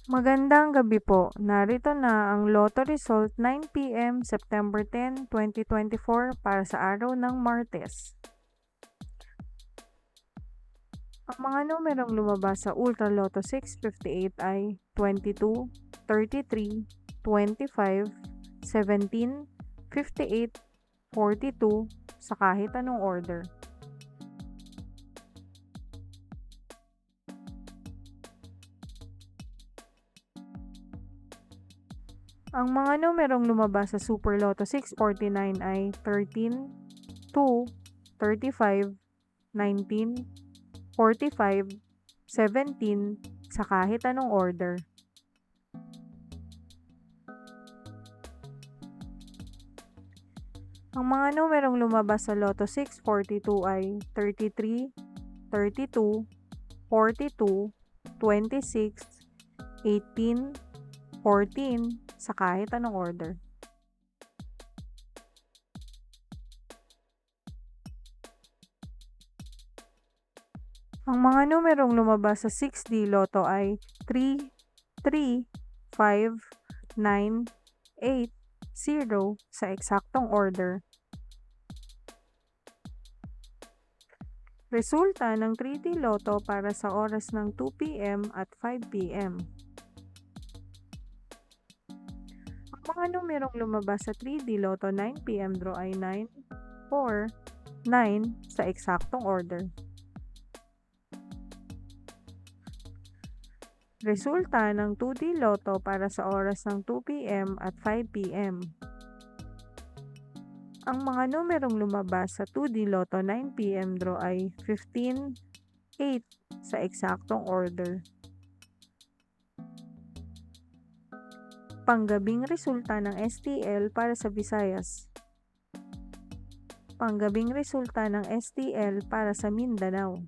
Magandang gabi po. Narito na ang Lotto Result 9 PM, September 10, 2024 para sa araw ng Martes. Ang mga numerong lumabas sa Ultra Lotto 658 ay 22, 33, 25, 17, 58, 42 sa kahit anong order. Ang mga numerong lumabas sa Super Lotto 649 ay 13, 2, 35, 19, 45, 17 sa kahit anong order. Ang mga numerong lumabas sa Lotto 642 ay 33, 32, 42, 26, 18, 14 sa kahit anong order. Ang mga numerong lumabas sa 6D Lotto ay 3, 3, 5, 9, 8, 0 sa eksaktong order. Resulta ng 3D Lotto para sa oras ng 2 PM at 5 PM. Ang mga numerong lumabas sa 3D Lotto 9 PM draw ay 9, 4, 9 sa eksaktong order. Resulta ng 2D Lotto para sa oras ng 2 PM at 5 PM. Ang mga numerong lumabas sa 2D Lotto 9 PM draw ay 15, 8 sa eksaktong order. Panggabing resulta ng STL para sa Visayas. Panggabing resulta ng STL para sa Mindanao.